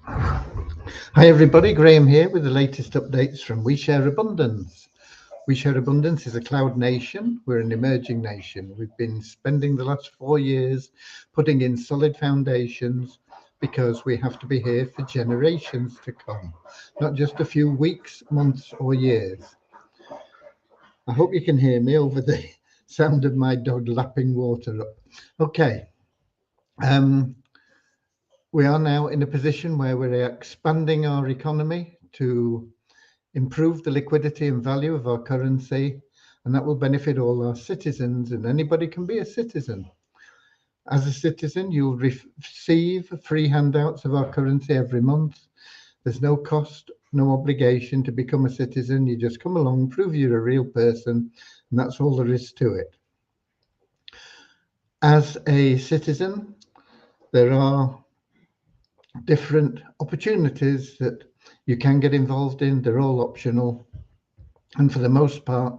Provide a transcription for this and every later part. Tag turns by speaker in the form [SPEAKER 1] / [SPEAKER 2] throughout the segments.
[SPEAKER 1] Hi everybody, Graham here with the latest updates from We Share Abundance. We Share Abundance is a cloud nation. We're an emerging nation. We've been spending the last 4 years putting in solid foundations because we have to be here for generations to come, not just a few weeks, months or years. I hope you can hear me over the sound of my dog lapping water up. Okay. We are now in a position where we're expanding our economy to improve the liquidity and value of our currency, and that will benefit all our citizens, and anybody can be a citizen. As a citizen, you'll receive free handouts of our currency every month. There's no cost, no obligation to become a citizen. You just come along, prove you're a real person, and that's all there is to it. As a citizen, there are different opportunities that you can get involved in. They're all optional, and for the most part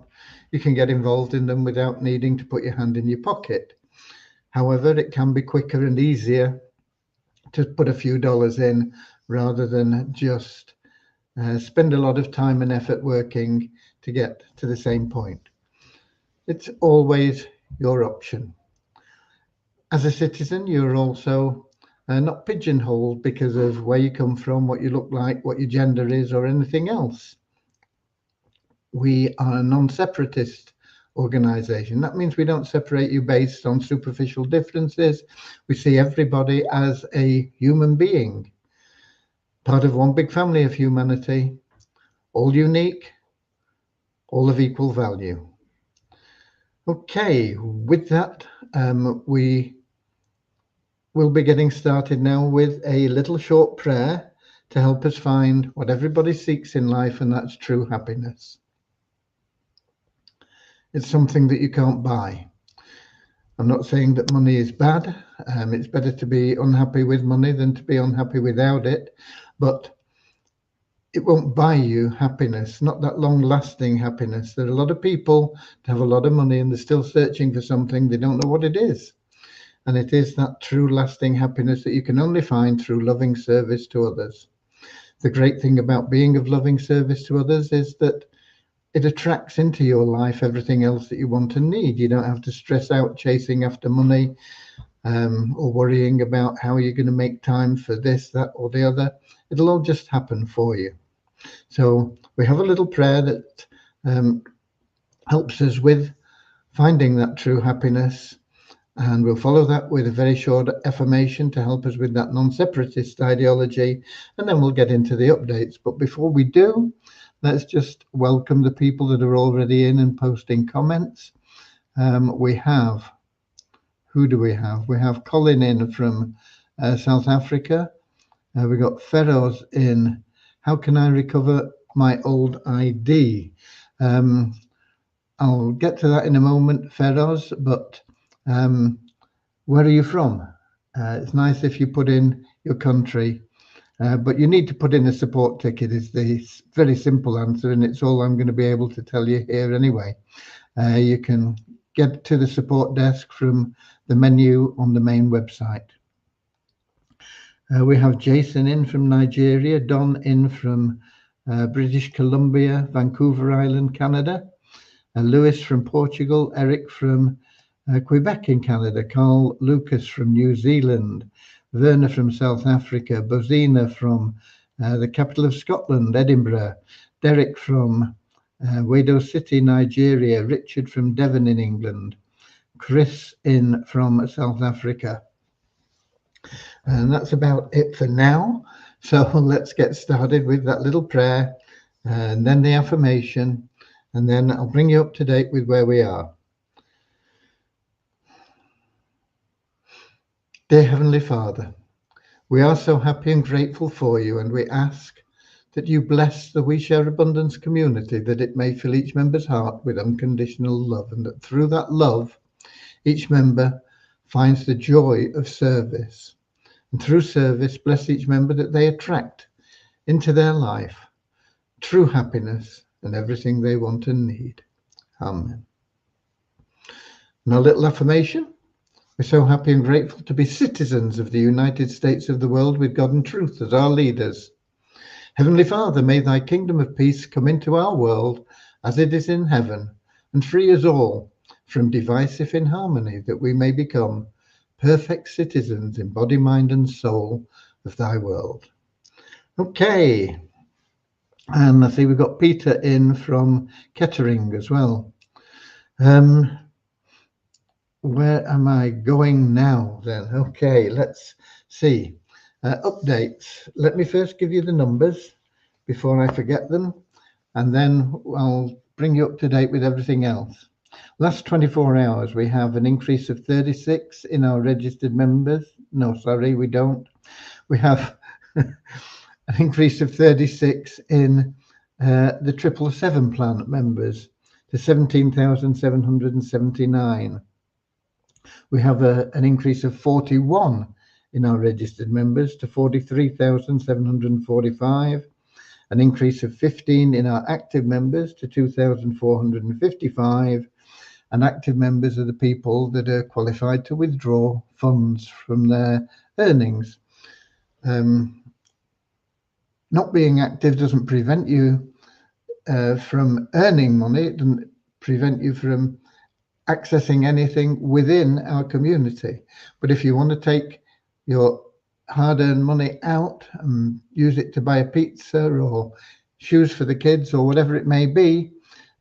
[SPEAKER 1] you can get involved in them without needing to put your hand in your pocket. However, it can be quicker and easier to put a few dollars in rather than just spend a lot of time and effort working to get to the same point. It's always your option. As a citizen, you're also not pigeonholed because of where you come from, what you look like, what your gender is, or anything else. We are a non-separatist organization. That means we don't separate you based on superficial differences. We see everybody as a human being, part of one big family of humanity, all unique, all of equal value. Okay, with that, we will be getting started now with a little short prayer to help us find what everybody seeks in life, and that's true happiness. It's something that you can't buy. I'm not saying that money is bad. It's better to be unhappy with money than to be unhappy without it, but it won't buy you happiness, not that long-lasting happiness. There are a lot of people that have a lot of money and they're still searching for something. They don't know what it is. And it is that true lasting happiness that you can only find through loving service to others. The great thing about being of loving service to others is that it attracts into your life everything else that you want and need. You don't have to stress out chasing after money or worrying about how you're going to make time for this, that, or the other. It'll all just happen for you. So we have a little prayer that helps us with finding that true happiness. And we'll follow that with a very short affirmation to help us with that non-separatist ideology. And then we'll get into the updates. But before we do, let's just welcome the people that are already in and posting comments. We have, who do we have? We have Colin in from South Africa. We got Feroz in, how can I recover my old ID? I'll get to that in a moment, Feroz, but where are you from? It's nice if you put in your country, but you need to put in a support ticket is the very simple answer, and it's all I'm going to be able to tell you here anyway. You can get to the support desk from the menu on the main website. We have Jason in from Nigeria, Don in from British Columbia, Vancouver Island, Canada, Lewis from Portugal, Eric from Quebec in Canada, Carl Lucas from New Zealand, Werner from South Africa, Bozina from the capital of Scotland, Edinburgh, Derek from Wado City, Nigeria, Richard from Devon in England, Chris in from South Africa. And that's about it for now. So let's get started with that little prayer and then the affirmation, and then I'll bring you up to date with where we are. Dear Heavenly Father, we are so happy and grateful for you, and we ask that you bless the We Share Abundance community, that it may fill each member's heart with unconditional love, and that through that love, each member finds the joy of service. And through service, bless each member that they attract into their life true happiness and everything they want and need. Amen. Now, a little affirmation. We're so happy and grateful to be citizens of the United States of the world with God and truth as our leaders. Heavenly Father, may thy kingdom of peace come into our world as it is in heaven, and free us all from divisive inharmony, that we may become perfect citizens in body, mind, and soul of thy world. Okay. And I see we've got Peter in from Kettering as well. Where am I going now then? Okay, let's see. Updates. Let me first give you the numbers before I forget them, and then I'll bring you up to date with everything else. Last 24 hours, we have an increase of 36 in our registered members. No, sorry, we don't. We have an increase of 36 in the 777 plan members to 17,779. We have an increase of 41 in our registered members to 43,745, an increase of 15 in our active members to 2,455, and active members are the people that are qualified to withdraw funds from their earnings. Not being active doesn't prevent you from earning money. It doesn't prevent you from accessing anything within our community. But if you want to take your hard-earned money out and use it to buy a pizza or shoes for the kids or whatever it may be,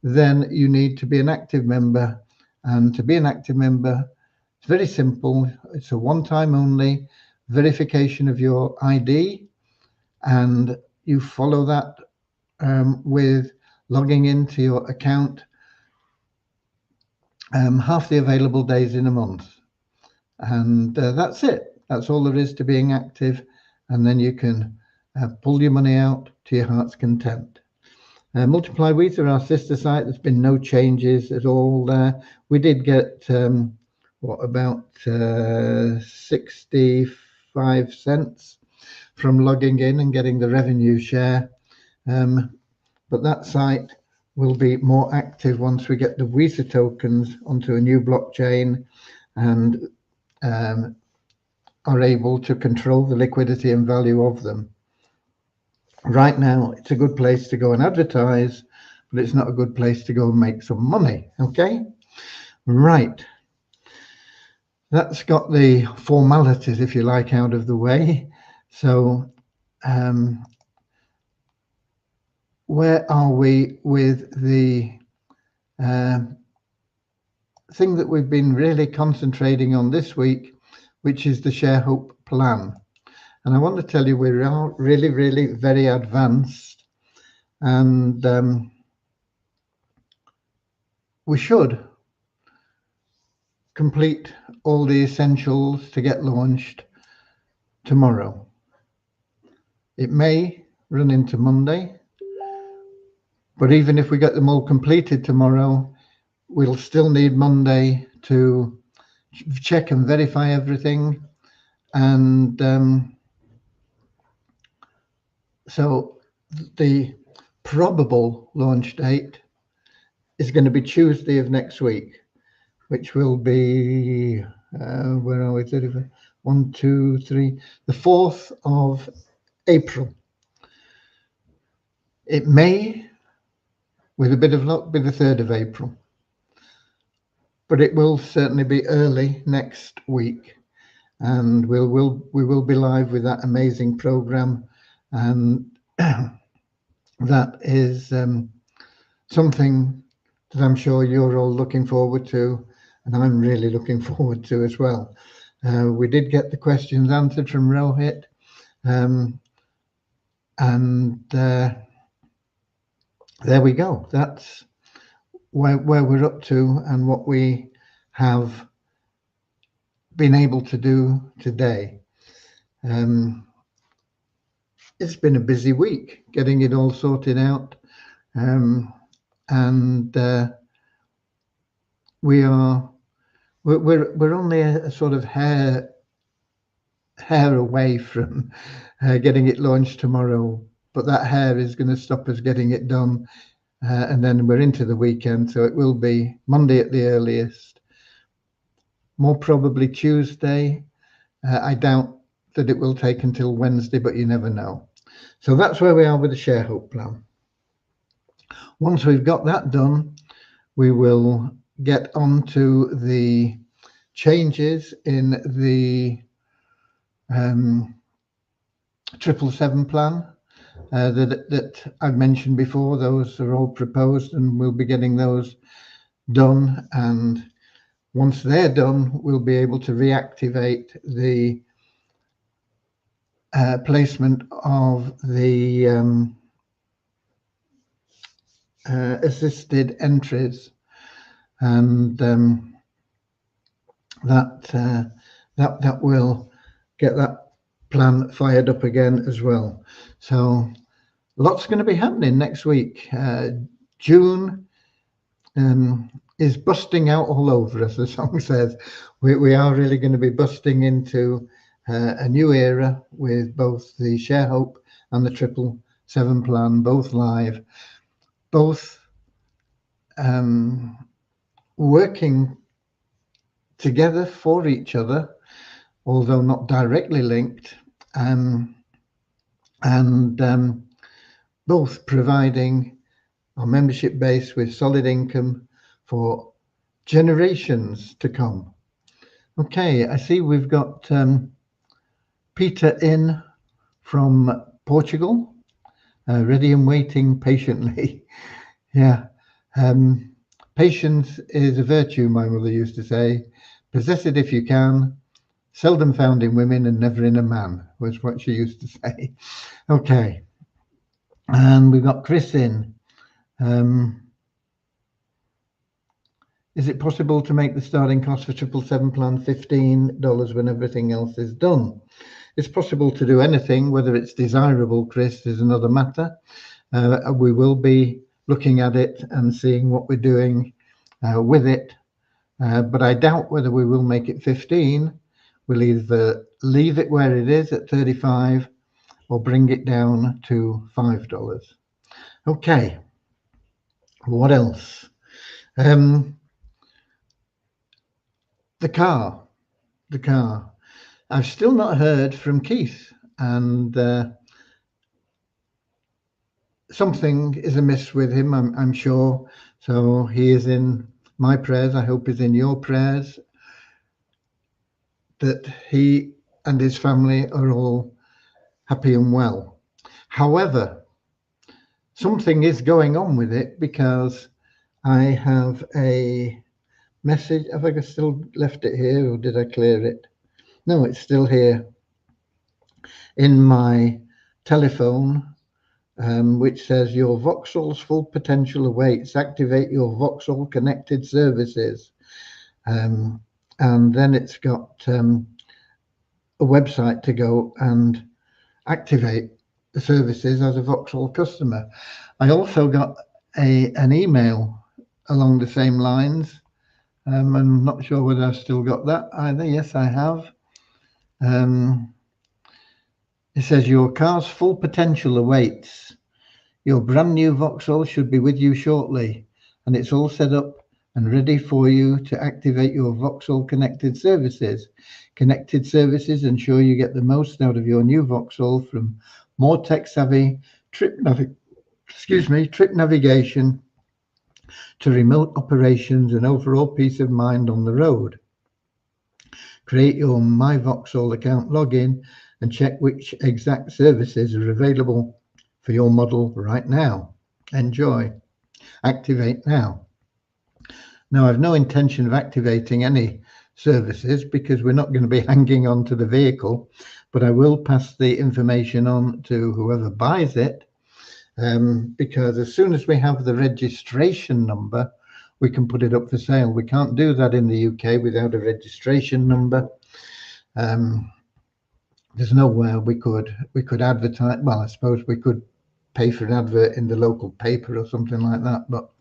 [SPEAKER 1] then you need to be an active member. And to be an active member, it's very simple. It's a one-time only verification of your ID, and you follow that with logging into your account half the available days in a month. And that's it. That's all there is to being active. And then you can pull your money out to your heart's content. Multiply Wheat are our sister site. There's been no changes at all there. We did get, about 65 cents from logging in and getting the revenue share. But that site will be more active once we get the Visa tokens onto a new blockchain and are able to control the liquidity and value of them. Right now, it's a good place to go and advertise, but it's not a good place to go and make some money. Okay, right. That's got the formalities, if you like, out of the way. So where are we with the thing that we've been really concentrating on this week, which is the ShareHope plan? And I want to tell you we're really, really very advanced, and we should complete all the essentials to get launched tomorrow. It may run into Monday, but even if we get them all completed tomorrow, we'll still need Monday to check and verify everything. And so the probable launch date is going to be Tuesday of next week, which will be, where are we? 1, 2, 3, the 4th of April. It may, with a bit of luck, be the 3rd of April. But it will certainly be early next week. And we will be live with that amazing program. And that is something that I'm sure you're all looking forward to, and I'm really looking forward to as well. We did get the questions answered from Rohit, and there we go. That's where we're up to and what we have been able to do today. It's been a busy week getting it all sorted out, and we're only a sort of hair away from getting it launched tomorrow, but that hair is going to stop us getting it done, and then we're into the weekend, so it will be Monday at the earliest. more probably Tuesday. I doubt that it will take until Wednesday, but you never know. So that's where we are with the ShareHope plan. Once we've got that done, we will get on to the changes in the 777 plan that I've mentioned before. Those are all proposed, and we'll be getting those done. And once they're done, we'll be able to reactivate the placement of the assisted entries, and that will get that plan fired up again as well. So lots going to be happening next week. June is busting out all over us, the song says. We are really going to be busting into a new era with both the ShareHope and the 777 plan, both live, both working together for each other, although not directly linked, and both providing our membership base with solid income for generations to come. Okay, I see we've got Peter in from Portugal, ready and waiting patiently. Yeah. Patience is a virtue, my mother used to say. Possess it if you can. Seldom found in women and never in a man, was what she used to say. Okay. And we've got Chris in. Is it possible to make the starting cost for 777 plan $15 when everything else is done? It's possible to do anything. Whether it's desirable, Chris, is another matter. We will be looking at it and seeing what we're doing with it. But I doubt whether we will make it 15. We'll either leave it where it is at 35 or bring it down to $5. Okay. What else? The car. I've still not heard from Keith, and something is amiss with him, I'm sure. So he is in my prayers. I hope he's in your prayers, that he and his family are all happy and well. However, something is going on with it, because I have a message. Have I still left it here, or did I clear it? No, it's still here in my telephone, which says your Vauxhall's full potential awaits. Activate your Vauxhall connected services. And then it's got a website to go and activate the services as a Vauxhall customer. I also got an email along the same lines. I'm not sure whether I've still got that either. Yes, I have. It says your car's full potential awaits. Your brand new Vauxhall should be with you shortly, and it's all set up and ready for you to activate your Vauxhall connected services. Connected services ensure you get the most out of your new Vauxhall, from more tech-savvy trip navigation to remote operations and overall peace of mind on the road. Create your My Vauxhall account, log in, and check which exact services are available for your model right now. Enjoy. Activate now. Now, I've no intention of activating any services, because we're not going to be hanging on to the vehicle, but I will pass the information on to whoever buys it, because as soon as we have the registration number, we can put it up for sale. We can't do that in the UK without a registration number. There's nowhere we could advertise. Well, I suppose we could pay for an advert in the local paper or something like that, but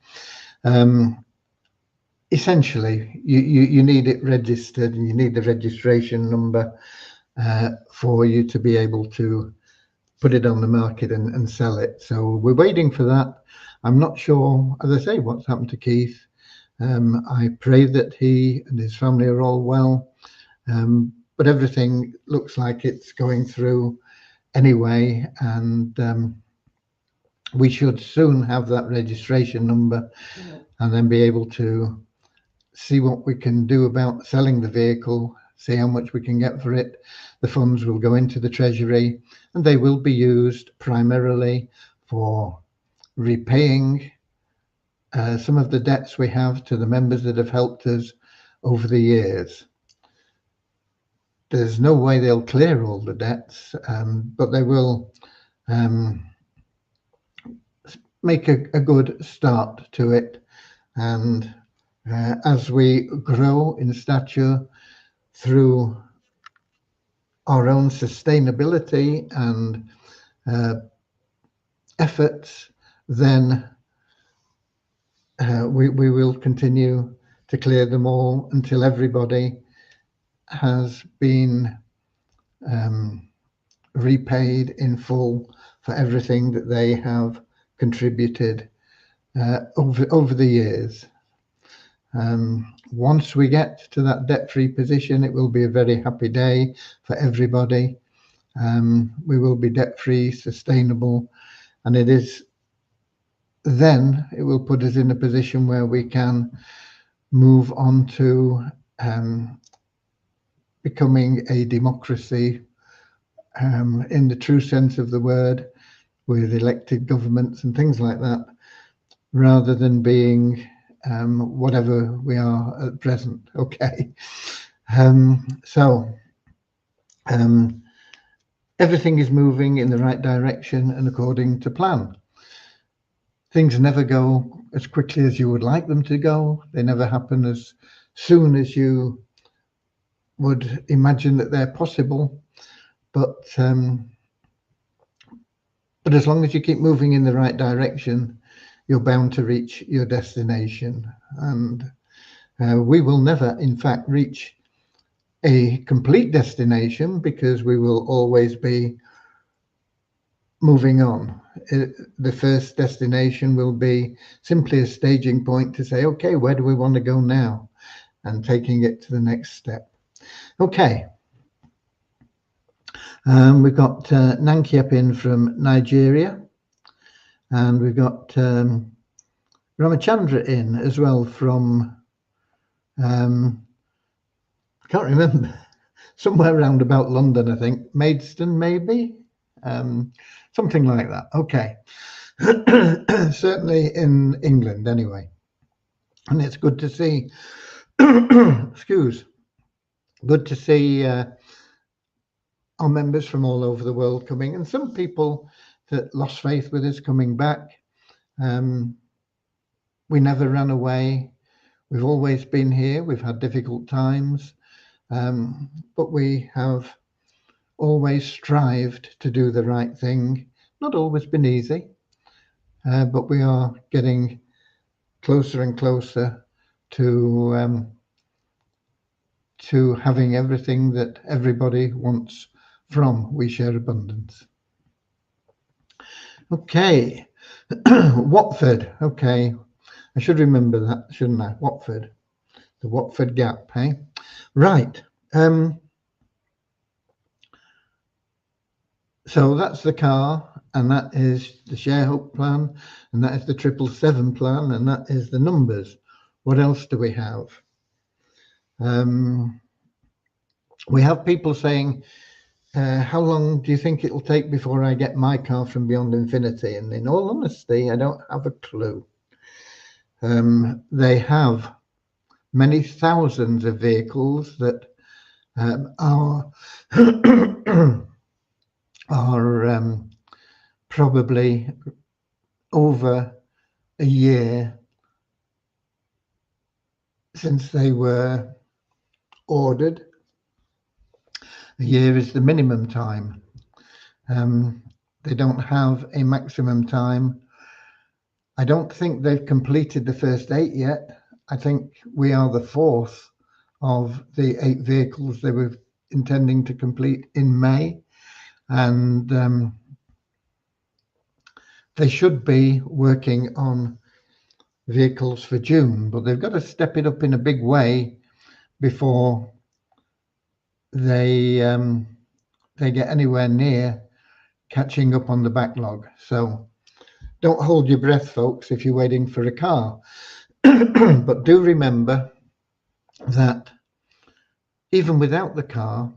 [SPEAKER 1] essentially you need it registered, and you need the registration number for you to be able to put it on the market and sell it. So we're waiting for that. I'm not sure, as I say, what's happened to Keith. I pray that he and his family are all well, but everything looks like it's going through anyway, and we should soon have that registration number and then be able to see what we can do about selling the vehicle, see how much we can get for it. The funds will go into the Treasury and they will be used primarily for repaying some of the debts we have to the members that have helped us over the years. There's no way they'll clear all the debts, but they will make a good start to it. And as we grow in stature through our own sustainability and efforts, then we will continue to clear them all until everybody has been repaid in full for everything that they have contributed over the years. Once we get to that debt-free position, it will be a very happy day for everybody. We will be debt-free, sustainable, and it will put us in a position where we can move on to becoming a democracy in the true sense of the word, with elected governments and things like that, rather than being whatever we are at present. Okay. Everything is moving in the right direction and according to plan. Things never go as quickly as you would like them to go. They never happen as soon as you would imagine that they're possible. But as long as you keep moving in the right direction, you're bound to reach your destination. And we will never, in fact, reach a complete destination, because we will always be moving on. The first destination will be simply a staging point to say, okay, where do we want to go now? And taking it to the next step. Okay. We've got Nankiep in from Nigeria, and we've got Ramachandra in as well from, I can't remember, somewhere around about London, I think, Maidstone maybe, something like that. Okay. Certainly in England anyway. And it's good to see, good to see our members from all over the world coming, and some people that lost faith with us coming back. We never ran away. We've always been here. We've had difficult times, but we have always strived to do the right thing. Not always been easy, but we are getting closer and closer to having everything that everybody wants from We Share Abundance. Okay. Watford. Okay, I should remember that, shouldn't I? Watford, the Watford Gap, hey? Right. So that's the car, and that is the Share Hope plan, and that is the 777 plan, and that is the numbers. What else do we have? We have people saying, how long do you think it'll take before I get my car from Beyond Infinity? And in all honesty, I don't have a clue. They have many thousands of vehicles that are probably over a year since they were ordered. A year is the minimum time. They don't have a maximum time. I don't think they've completed the first 8 yet. I think we are the 4th of the 8 vehicles they were intending to complete in May. And they should be working on vehicles for June, but they've got to step it up in a big way before they get anywhere near catching up on the backlog. So don't hold your breath, folks, if you're waiting for a car. But do remember that even without the car,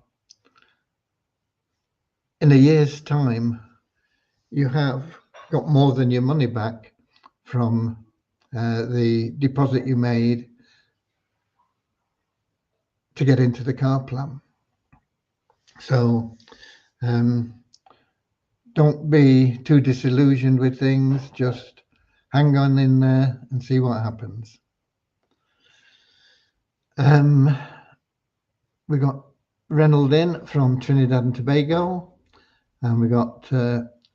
[SPEAKER 1] in a year's time, you have got more than your money back from the deposit you made to get into the car plan. So don't be too disillusioned with things. Just hang on in there and see what happens. We got Reynold in from Trinidad and Tobago, and we got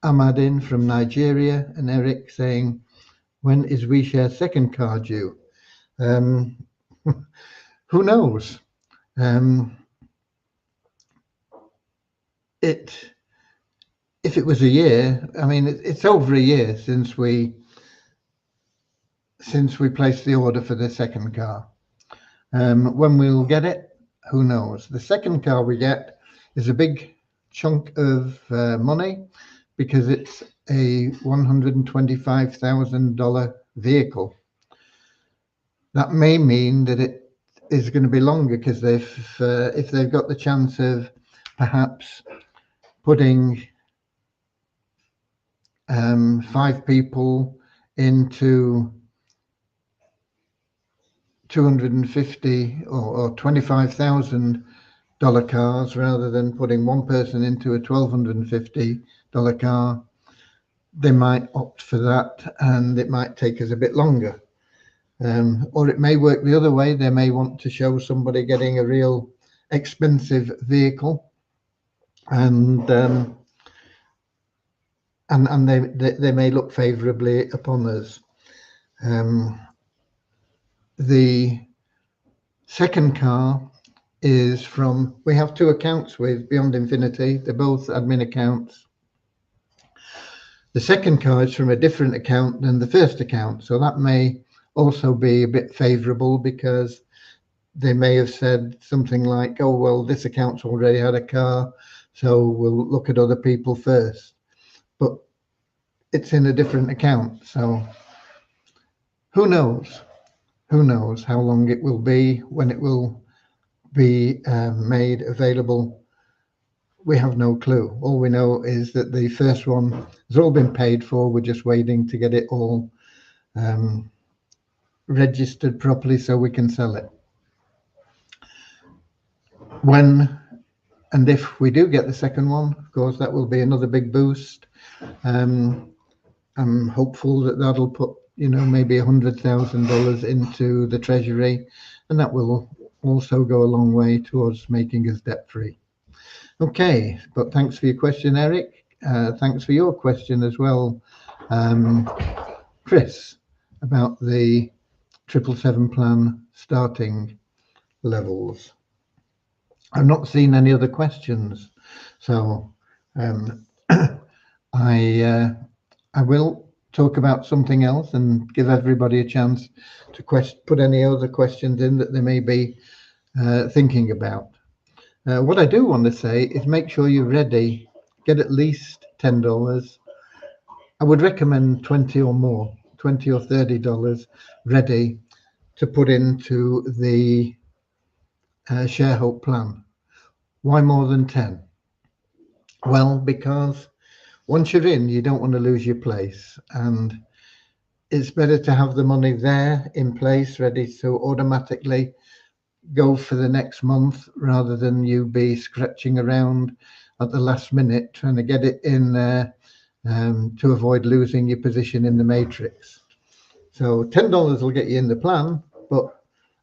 [SPEAKER 1] Ahmad in from Nigeria, and Eric saying, when is WeShare's second car due? Who knows? If it was a year, I mean, it's over a year since we placed the order for the second car. When we'll get it, who knows? The second car we get is a big chunk of money because it's a $125,000 vehicle. That may mean that it is going to be longer because if they've got the chance of perhaps putting 5 people into $250,000 or $25,000 cars rather than putting one person into a $1,250 car, they might opt for that, and it might take us a bit longer. Or it may work the other way. They may want to show somebody getting a real expensive vehicle, and they may look favorably upon us. The second car is from, we have 2 accounts with Beyond Infinity. They're both admin accounts. The second car is from a different account than the first account, so that may also be a bit favorable because they may have said something like, oh, well, this account's already had a car, so we'll look at other people first. But it's in a different account, so who knows? Who knows how long it will be, when it will be made available? We have no clue. All we know is that the first one has all been paid for. We're just waiting to get it all registered properly so we can sell it. When and if we do get the second one, of course, that will be another big boost. I'm hopeful that that'll put, maybe $100,000 into the treasury, and that will also go a long way towards making us debt free. Okay, but thanks for your question, Eric. Thanks for your question as well, Chris, about the 777 plan starting levels. I've not seen any other questions, so I will talk about something else and give everybody a chance to put any other questions in that they may be thinking about. What I do want to say is make sure you're ready. Get at least $10. I would recommend 20 or more, $20 or $30 ready to put into the ShareHope plan. Why more than 10? Well, because once you're in, you don't want to lose your place, and it's better to have the money there in place, ready to automatically go for the next month, rather than you be scratching around at the last minute trying to get it in there to avoid losing your position in the matrix. So $10 will get you in the plan, but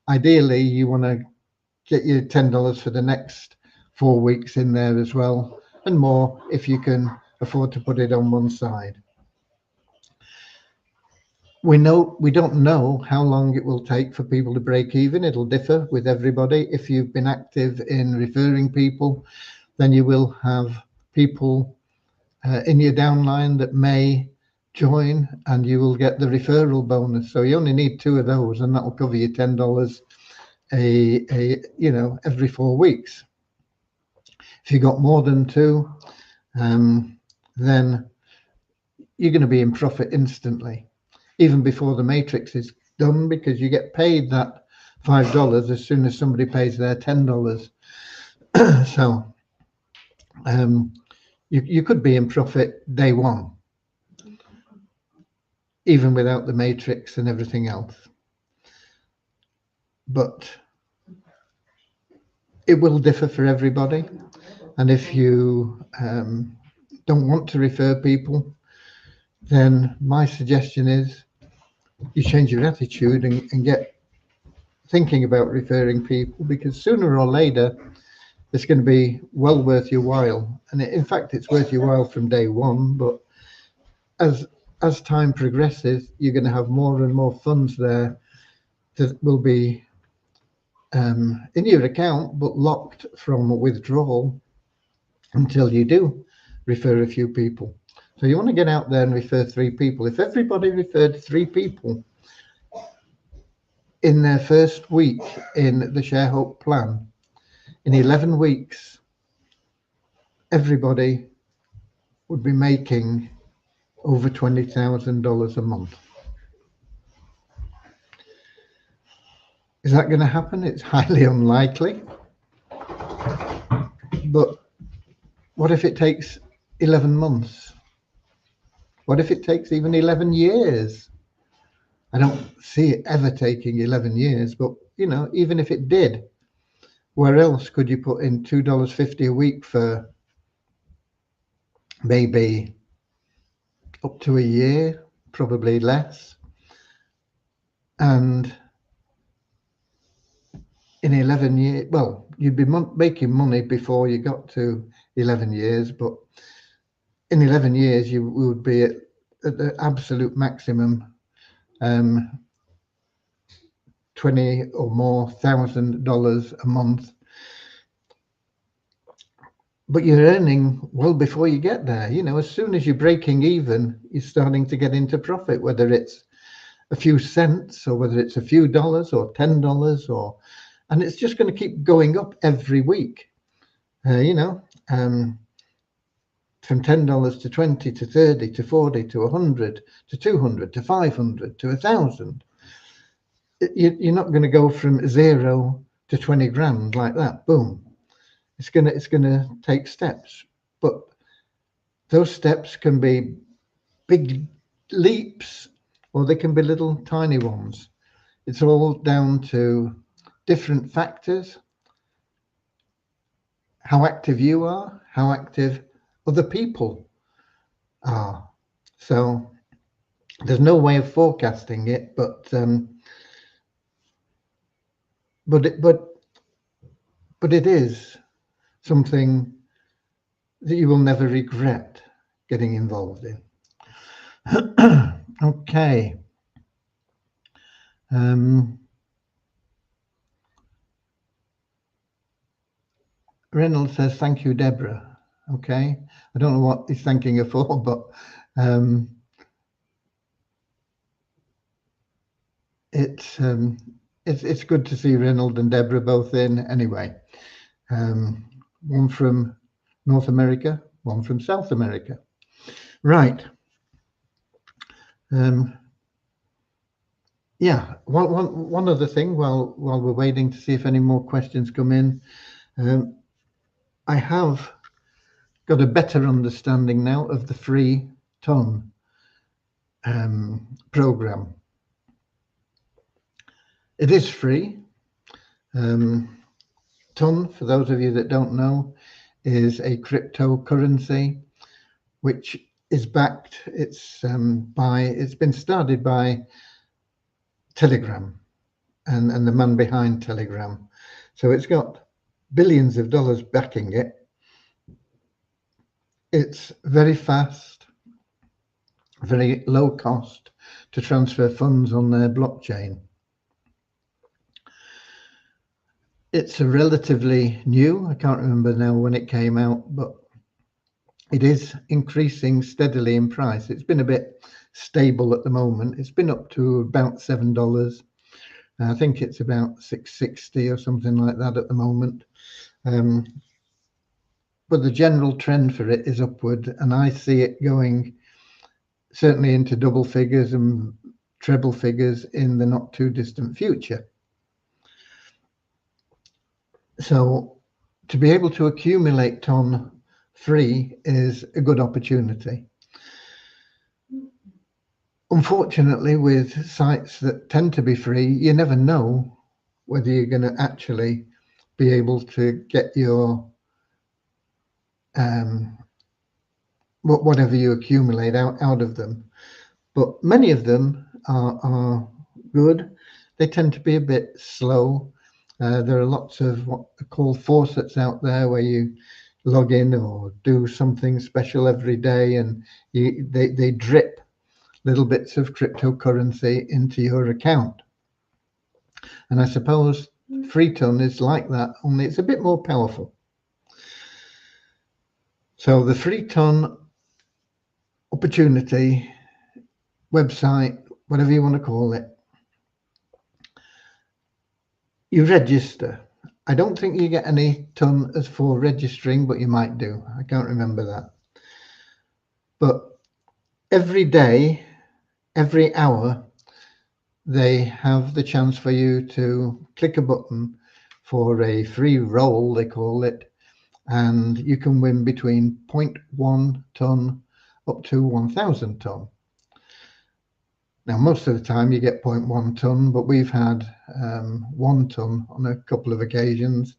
[SPEAKER 1] ideally you want to get your $10 for the next 4 weeks in there as well, and more if you can afford to put it on one side. We don't know how long it will take for people to break even. It'll differ with everybody. If you've been active in referring people, then you will have people in your downline that may join and you will get the referral bonus. So you only need 2 of those, and that will cover you $10 every 4 weeks. If you got more than 2, then you're going to be in profit instantly, even before the matrix is done, because you get paid that $5 as soon as somebody pays their $10. So you could be in profit day one, even without the matrix and everything else. But it will differ for everybody. And if you don't want to refer people, then my suggestion is you change your attitude and get thinking about referring people, because sooner or later it's going to be well worth your while. And in fact, it's worth your while from day one. But as time progresses, you're going to have more and more funds there that will be in your account, but locked from withdrawal until you do refer a few people. So you want to get out there and refer 3 people. If everybody referred 3 people in their first week in the ShareHope plan, in 11 weeks, everybody would be making over $20,000 a month. Is that going to happen? It's highly unlikely. But what if it takes 11 months? What if it takes even 11 years? I don't see it ever taking 11 years, but even if it did, where else could you put in $2.50 a week for maybe up to a year, probably less? And in 11 years, well, you'd be making money before you got to 11 years, but in 11 years, you would be at the absolute maximum, 20 or more $1,000 a month. But you're earning well before you get there. As soon as you're breaking even, you're starting to get into profit, whether it's a few cents or whether it's a few dollars or $10 and it's just going to keep going up every week. From $10 to 20 to 30 to 40 to 100 to 200 to 500 to 1,000. You're not going to go from 0 to 20 grand like that. Boom. It's gonna take steps, but those steps can be big leaps or they can be little tiny ones. It's all down to different factors: how active you are, how active other people are. So there's no way of forecasting it, but it is something that you will never regret getting involved in. Okay. Reynolds says, thank you, Deborah. Okay. I don't know what he's thanking her for, but it's good to see Reynolds and Deborah both in anyway. One from North America, one from South America. Right. Yeah, one other thing while we're waiting to see if any more questions come in. I have got a better understanding now of the free TON program. It is free. TON, for those of you that don't know, is a cryptocurrency which is backed. It's been started by Telegram and the man behind Telegram. So it's got billions of dollars backing it. It's very fast, very low cost to transfer funds on their blockchain. It's a relatively new, I can't remember now when it came out, but it is increasing steadily in price. It's been a bit stable at the moment. It's been up to about $7. I think it's about 660 or something like that at the moment. But the general trend for it is upward, and I see it going certainly into double figures and treble figures in the not too distant future. So to be able to accumulate ton free is a good opportunity. Unfortunately, with sites that tend to be free, you never know whether you're going to actually be able to get your whatever you accumulate out of them. But many of them are good. They tend to be a bit slow. There are lots of what are called faucets out there where you log in or do something special every day, and they drip little bits of cryptocurrency into your account. And I suppose FreeTon is like that, only it's a bit more powerful. So the FreeTon opportunity website, whatever you want to call it, you register. I don't think you get any ton as for registering, but you might do. I can't remember that. But every day, every hour, they have the chance for you to click a button for a free roll, they call it, and you can win between 0.1 ton up to 1,000 ton. Now, most of the time you get 0.1 ton, but we've had 1 ton on a couple of occasions.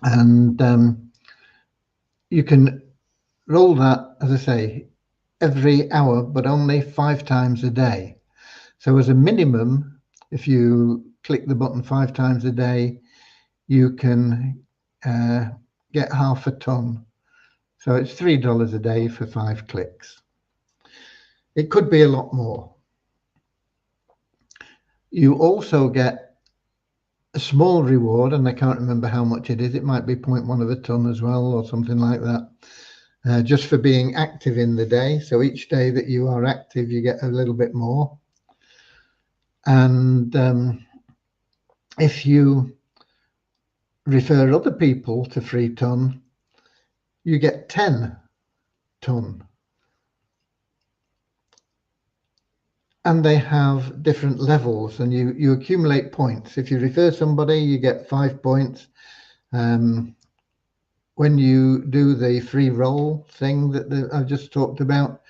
[SPEAKER 1] And you can roll that, as I say, every hour, but only 5 times a day. So as a minimum, if you click the button 5 times a day, you can get half a ton. So it's $3 a day for 5 clicks. It could be a lot more. You also get a small reward, and I can't remember how much it is. It might be 0.1 of a ton as well, or something like that, just for being active in the day. So each day that you are active, you get a little bit more. And if you refer other people to FreeTon, you get 10 ton. And they have different levels, and you accumulate points. If you refer somebody, you get 5 points. When you do the free roll thing that I've just talked about,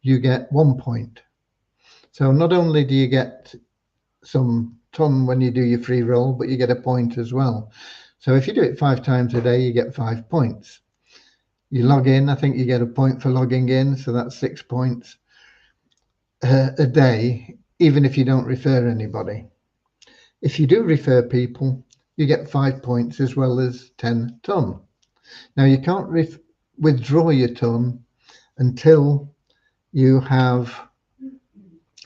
[SPEAKER 1] you get 1 point. So not only do you get some ton when you do your free roll, but you get a point as well. So if you do it 5 times a day, you get 5 points. You log in, I think you get a point for logging in, so that's 6 points a day, even if you don't refer anybody. If you do refer people, you get 5 points as well as 10 ton. Now you can't withdraw your ton until you have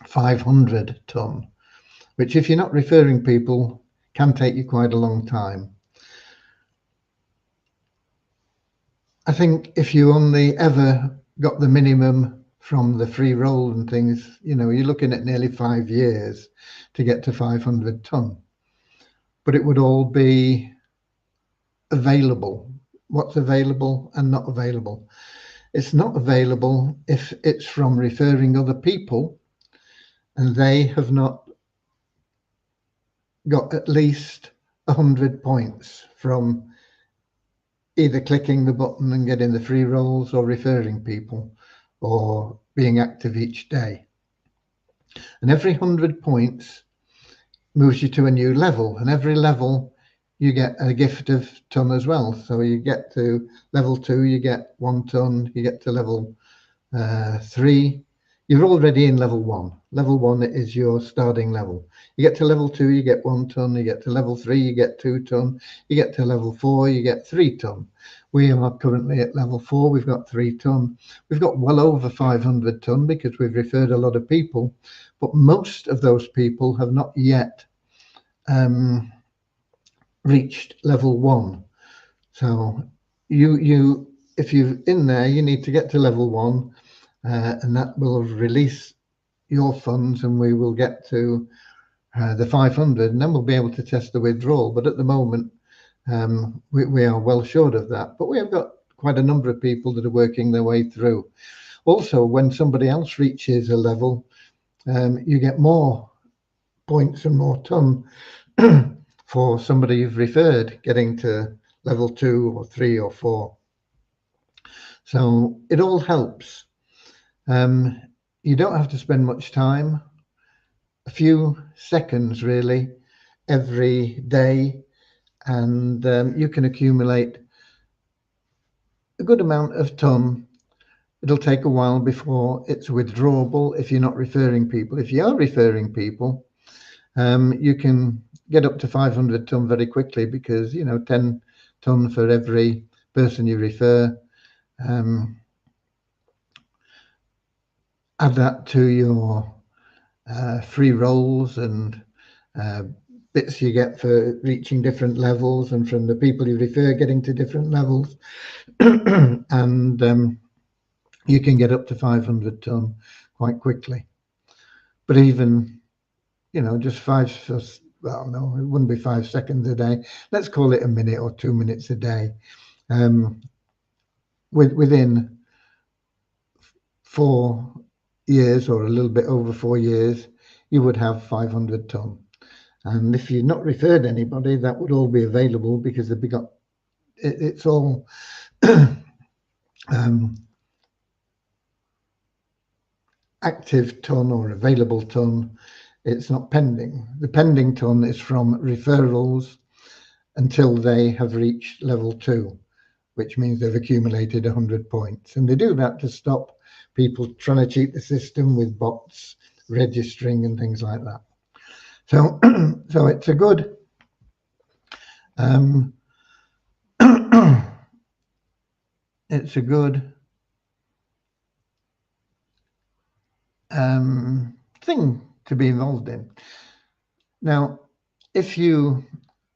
[SPEAKER 1] 500 ton, which if you're not referring people can take you quite a long time. I think if you only ever got the minimum from the free roll and things, you know, you're looking at nearly 5 years to get to 500 ton. But it would all be available. What's available and not available? It's not available if it's from referring other people and they have not got at least 100 points from either clicking the button and getting the free rolls or referring people or being active each day. And every 100 points moves you to a new level, and every level you get a gift of ton as well. So you get to level 2, you get 1 ton. You get to level 3, you're already in level 1. Level 1 is your starting level. You get to level 2, you get 1 ton. You get to level 3, you get 2 ton. You get to level 4, you get 3 ton. We are currently at level 4. We've got 3 ton. We've got well over 500 ton because we've referred a lot of people, but most of those people have not yet reached level 1. So if you're in there, you need to get to level 1, and that will release your funds, and we will get to the 500, and then we'll be able to test the withdrawal. But at the moment, we are well short of that. But we have got quite a number of people that are working their way through. Also, when somebody else reaches a level, you get more points and more ton for somebody you've referred getting to level 2 or 3 or 4. So it all helps. You don't have to spend much time, a few seconds really every day, and you can accumulate a good amount of ton. It'll take a while before it's withdrawable if you're not referring people. If you are referring people, you can get up to 500 ton very quickly, because 10 ton for every person you refer. Add that to your free rolls and bits you get for reaching different levels, and from the people you refer getting to different levels, and you can get up to 500 ton quite quickly. But even just well, no, it wouldn't be 5 seconds a day. Let's call it a minute or 2 minutes a day. Within 4 years, or a little bit over 4 years, you would have 500 ton. And if you've not referred anybody, that would all be available, because they've got it's all active ton or available ton. It's not pending. The pending ton is from referrals until they have reached level 2, which means they've accumulated 100 points. And they do that to stop people trying to cheat the system with bots registering and things like that. So it's a good it's a good thing to be involved in. Now, if you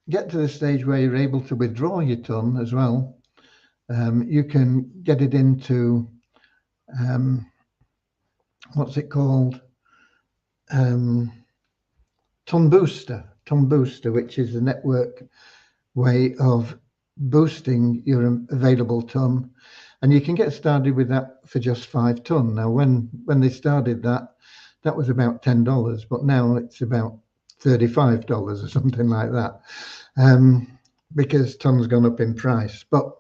[SPEAKER 1] get to the stage where you're able to withdraw your ton as well, you can get it into what's it called? Ton Booster, which is the network way of boosting your available ton, and you can get started with that for just 5 ton. Now, when they started that was about $10, but now it's about $35 or something like that, because ton's gone up in price. But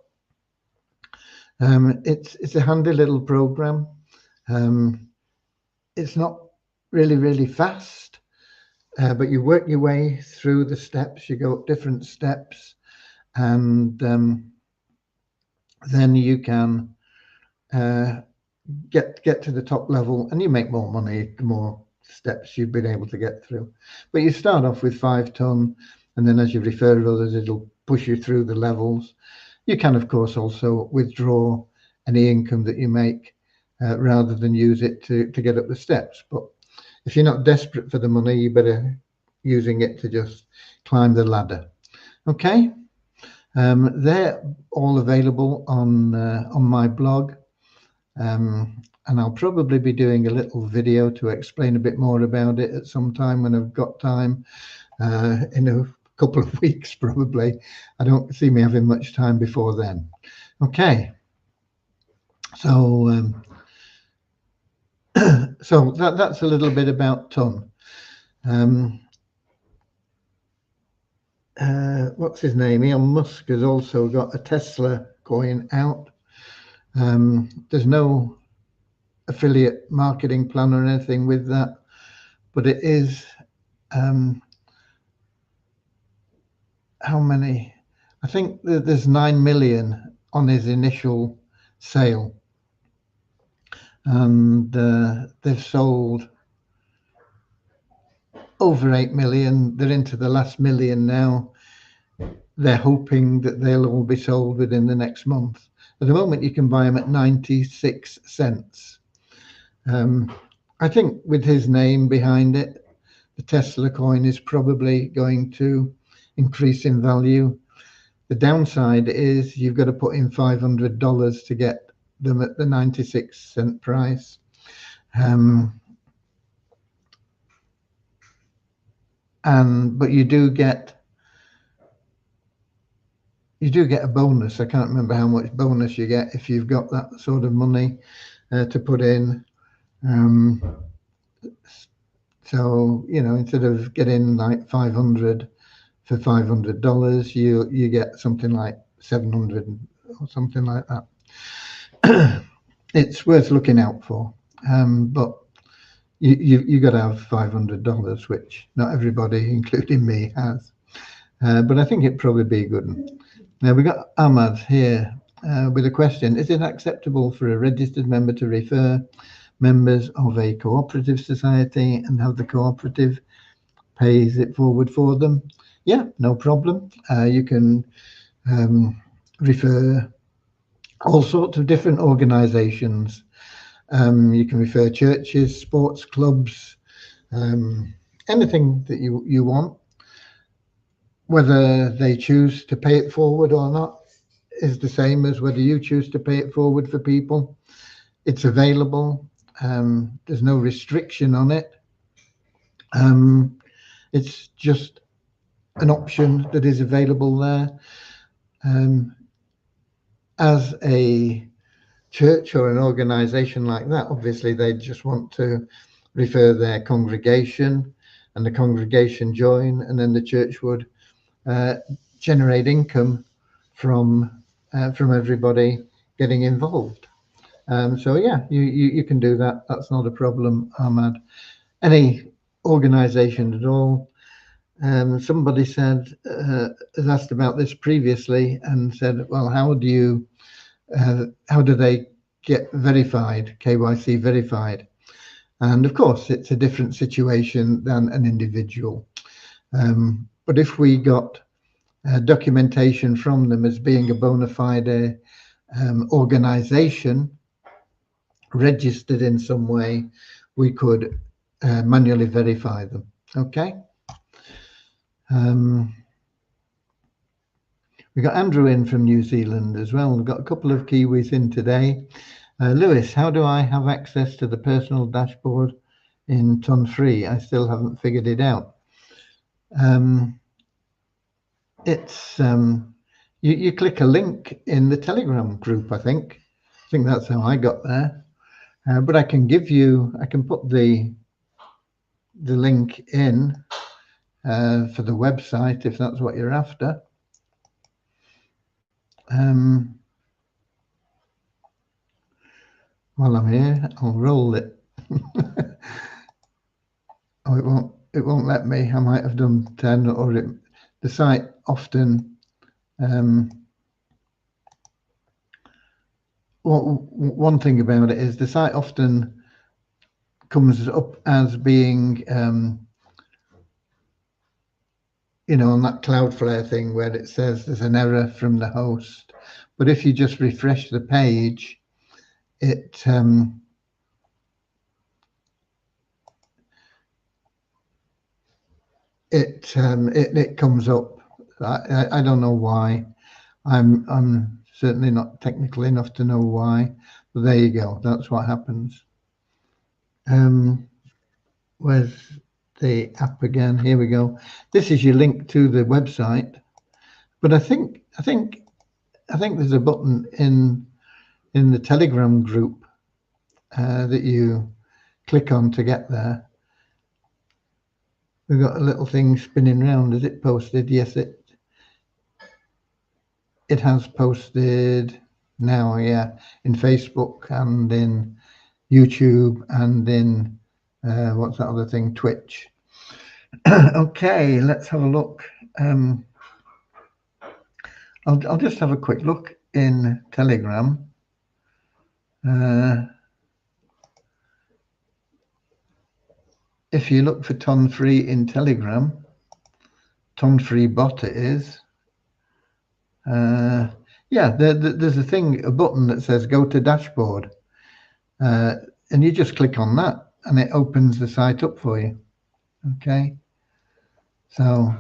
[SPEAKER 1] it's a handy little program. It's not really fast, but you work your way through the steps. You go up different steps, and then you can get to the top level, and you make more money the more steps you've been able to get through. But you start off with 5 ton, and then as you refer others, it'll push you through the levels. You can, of course, also withdraw any income that you make rather than use it to get up the steps. But if you're not desperate for the money, you better using it to just climb the ladder. Okay, they're all available on my blog, and I'll probably be doing a little video to explain a bit more about it at some time when I've got time, in a couple of weeks probably. I don't see me having much time before then. Okay, so so that's a little bit about ton. What's his name? Elon Musk has also got a Tesla coin out. There's no affiliate marketing plan or anything with that, but it is how many? I think there's 9 million on his initial sale, and they've sold over 8 million. They're into the last million now. They're hoping that they'll all be sold within the next month. At the moment, you can buy them at 96 cents. I think with his name behind it, the Tesla coin is probably going to increase in value. The downside is you've got to put in $500 to get them at the 96-cent price. But you do get a bonus. I can't remember how much bonus you get if you've got that sort of money to put in. So, you know, instead of getting like 500 for $500, you get something like 700 or something like that. It's worth looking out for. But you got to have $500, which not everybody, including me, has. But I think it'd probably be a good one. Now we got Ahmad here with a question: is it acceptable for a registered member to refer members of a cooperative society and have the cooperative pays it forward for them? Yeah, no problem. You can refer all sorts of different organizations. You can refer churches, sports clubs, anything that you want. Whether they choose to pay it forward or not is the same as whether you choose to pay it forward for people. It's available. There's no restriction on it. It's just an option that is available there. As a church or an organization like that, obviously they just want to refer their congregation, and the congregation join, and then the church would generate income from everybody getting involved. So yeah, you can do that. That's not a problem, Ahmad. Any organization at all. Somebody said has asked about this previously and said, well, how do they get verified, KYC verified? And of course, it's a different situation than an individual. But if we got documentation from them as being a bona fide organization registered in some way, we could manually verify them. Okay. We got Andrew in from New Zealand as well. We've got a couple of Kiwis in today. Lewis, how do I have access to the personal dashboard in Ton3? I still haven't figured it out. It's you click a link in the Telegram group. I think that's how I got there. But I can put the link in for the website if that's what you're after. While I'm here, I'll roll it. Oh, it won't let me. I might have done 10, or the site often one thing about it is the site often comes up as being you know, on that Cloudflare thing where it says there's an error from the host. But if you just refresh the page, it comes up. I don't know why. I'm certainly not technical enough to know why, but there you go. That's what happens. Where's the app again? Here we go. This is your link to the website, but I think there's a button in the Telegram group that you click on to get there. We've got a little thing spinning around. Is it posted? Yes, it has posted now. Yeah, in Facebook and in YouTube and in what's that other thing? Twitch. Okay, let's have a look. I'll just have a quick look in Telegram. If you look for Ton3 in Telegram, Ton3 bot it is. Yeah, there's a button that says go to dashboard, and you just click on that and it opens the site up for you. Okay, so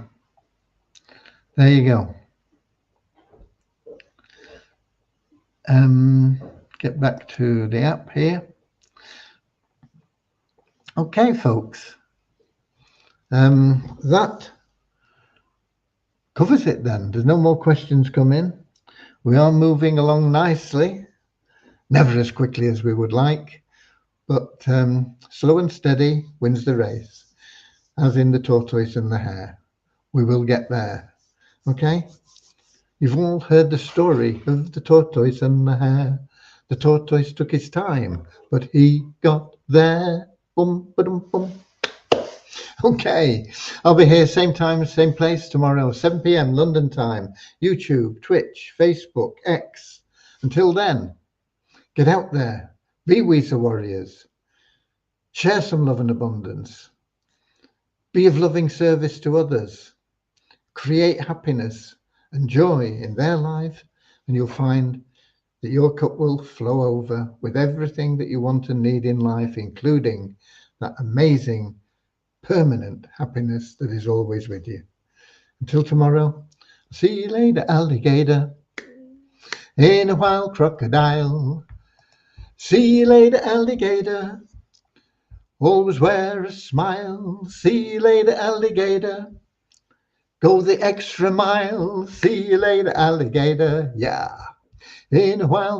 [SPEAKER 1] there you go. get back to the app here. Okay, folks. That covers it then. There's no more questions come in. We are moving along nicely, never as quickly as we would like, but slow and steady wins the race, as in the tortoise and the hare. We will get there. Okay? You've all heard the story of the tortoise and the hare. The tortoise took his time, but he got there. Bum, ba-dum, bum. Okay, I'll be here same time, same place tomorrow, 7 p.m. London time, YouTube, Twitch, Facebook, X. Until then, get out there, be Weezer Warriors, share some love and abundance, be of loving service to others, create happiness and joy in their life, and you'll find that your cup will flow over with everything that you want and need in life, including that amazing permanent happiness that is always with you. Until tomorrow, see you later, alligator. In a wild crocodile. See you later, alligator. Always wear a smile. See you later, alligator. Go the extra mile. See you later, alligator. Yeah. In a wild